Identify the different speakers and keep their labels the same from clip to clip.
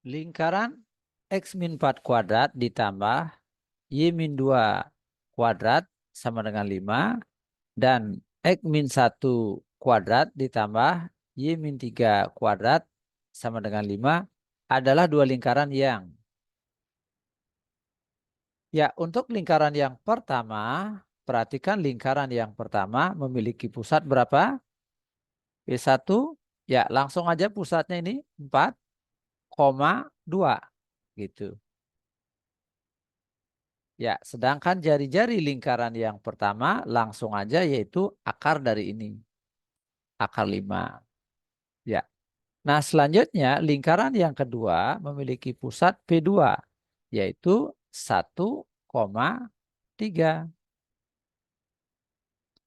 Speaker 1: Lingkaran X min 4 kuadrat ditambah Y min 2 kuadrat sama dengan 5 dan X min 1 kuadrat ditambah Y min 3 kuadrat sama dengan 5 adalah dua lingkaran yang. Ya, untuk lingkaran yang pertama, perhatikan lingkaran yang pertama memiliki pusat berapa? P1. Ya, langsung aja pusatnya ini 4,2 gitu. Ya, sedangkan jari-jari lingkaran yang pertama langsung aja yaitu akar dari ini. Akar 5. Ya. Nah, selanjutnya lingkaran yang kedua memiliki pusat P2 yaitu 1,3.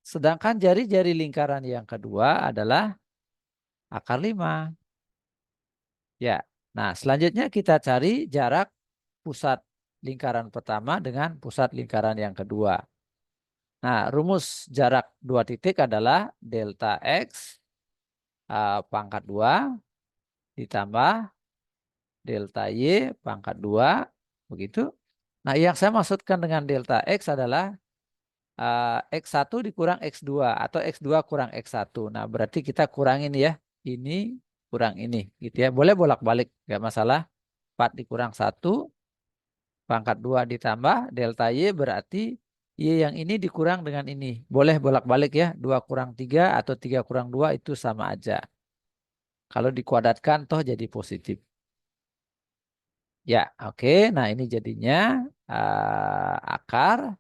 Speaker 1: Sedangkan jari-jari lingkaran yang kedua adalah akar 5. Ya. Nah, selanjutnya kita cari jarak pusat lingkaran pertama dengan pusat lingkaran yang kedua. Nah, rumus jarak dua titik adalah delta X pangkat 2 ditambah delta Y pangkat 2. Begitu. Nah, yang saya maksudkan dengan delta X adalah X1 dikurang X2 atau X2 kurang X1. Nah, berarti kita kurangin ya. Ini kurang ini. Gitu ya. Boleh bolak-balik. Gak masalah. 4 dikurang 1 pangkat 2 ditambah delta Y berarti Y yang ini dikurang dengan ini. Boleh bolak-balik ya. 2 kurang 3 atau 3 kurang 2 itu sama aja. Kalau dikuadratkan toh jadi positif. Ya, oke. Nah, ini jadinya akar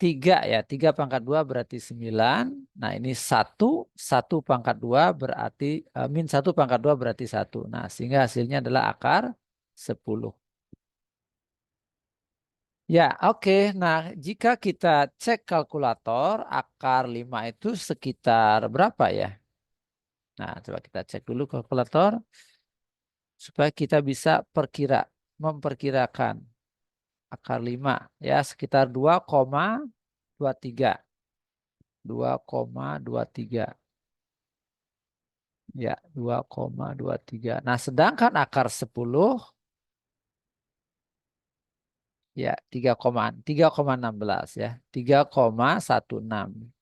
Speaker 1: 3 ya. 3 pangkat 2 berarti 9. Nah, ini 1 pangkat 2 berarti min 1 pangkat 2 berarti 1. Nah, sehingga hasilnya adalah akar 10. Ya, oke. Nah, jika kita cek kalkulator, akar 5 itu sekitar berapa ya? Nah, coba kita cek dulu kalkulator supaya kita bisa memperkirakan akar 5 ya sekitar 2,23. 2,23. Ya, 2,23. Nah, sedangkan akar 10 ya 3,16 ya. 3,16.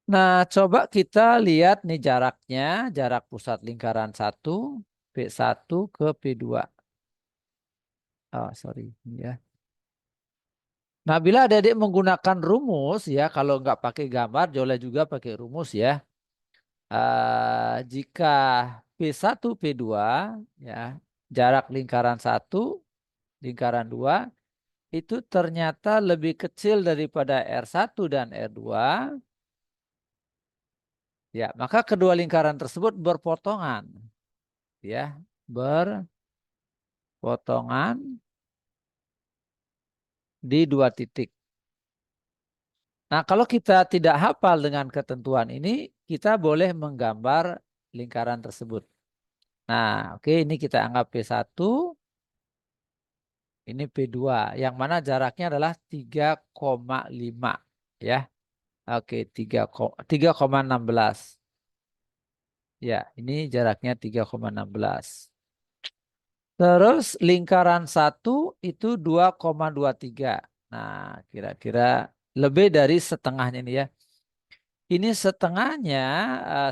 Speaker 1: Nah, coba kita lihat nih jaraknya, jarak pusat lingkaran 1, P1 ke P2. Oh, sorry ya. Nah, bila adik-adik menggunakan rumus ya, kalau nggak pakai gambar, boleh juga pakai rumus ya. Jika P1, P2 ya, jarak lingkaran 1, lingkaran 2 itu ternyata lebih kecil daripada R1 dan R2. Ya, maka kedua lingkaran tersebut berpotongan. Ya, berpotongan di dua titik. Nah, kalau kita tidak hafal dengan ketentuan ini, kita boleh menggambar lingkaran tersebut. Nah, oke, ini kita anggap P1, ini P2, yang mana jaraknya adalah 3,5 ya. Oke, 3,16. Ya, ini jaraknya 3,16. Terus lingkaran 1 itu 2,23. Nah, kira-kira lebih dari setengahnya ini ya. Ini setengahnya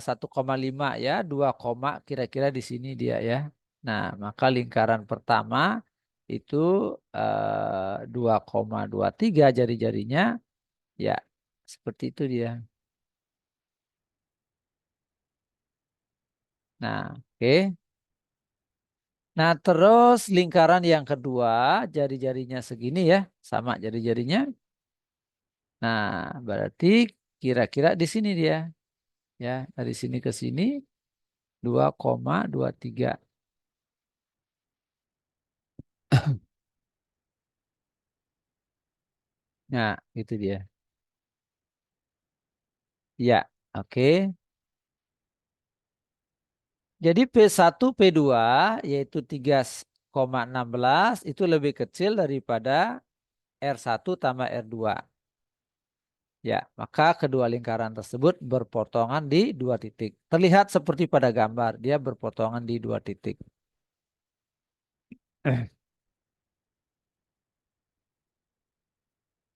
Speaker 1: 1,5 ya, 2, kira-kira di sini dia ya. Nah, maka lingkaran pertama itu 2,23 jari-jarinya ya. Seperti itu dia. Nah, oke. Nah, terus lingkaran yang kedua jari-jarinya segini ya, sama jari-jarinya. Nah, berarti kira-kira di sini dia. Ya, dari sini ke sini 2,23. Nah, itu dia. Ya, oke. Jadi P1, P2 yaitu 3,16 itu lebih kecil daripada R1 tambah R2. Ya, maka kedua lingkaran tersebut berpotongan di dua titik. Terlihat seperti pada gambar, dia berpotongan di dua titik.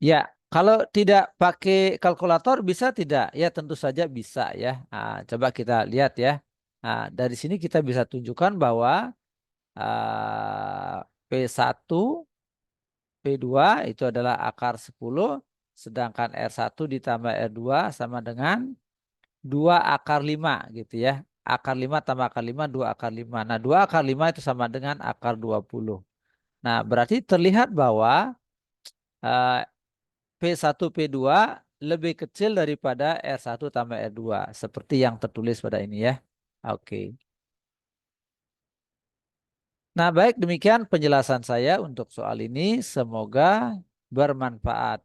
Speaker 1: Ya, kalau tidak pakai kalkulator bisa tidak? Ya, tentu saja bisa ya. Nah, coba kita lihat ya. Nah, dari sini kita bisa tunjukkan bahwa P1, P2 itu adalah akar 10, sedangkan R1 ditambah R2 sama dengan 2 akar 5 gitu ya. Akar 5 tambah akar 5, 2 akar 5. Nah, 2 akar 5 itu sama dengan akar 20. Nah, berarti terlihat bahwa eh, P1, P2 lebih kecil daripada R1 tambah R2. Seperti yang tertulis pada ini ya. Oke. Nah, baik demikian penjelasan saya untuk soal ini. Semoga bermanfaat.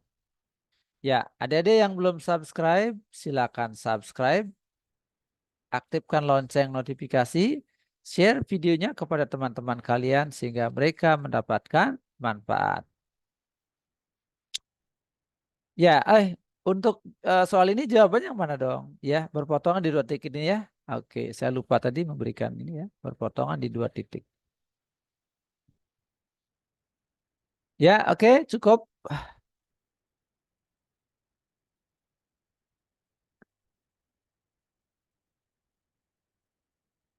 Speaker 1: Ya, adik-adik yang belum subscribe, silakan subscribe, aktifkan lonceng notifikasi, share videonya kepada teman-teman kalian sehingga mereka mendapatkan manfaat. Ya, untuk soal ini jawabannya yang mana dong? Ya, berpotongan di dua titik ini ya. Oke, saya lupa tadi memberikan ini ya, berpotongan di dua titik. Ya, oke, cukup.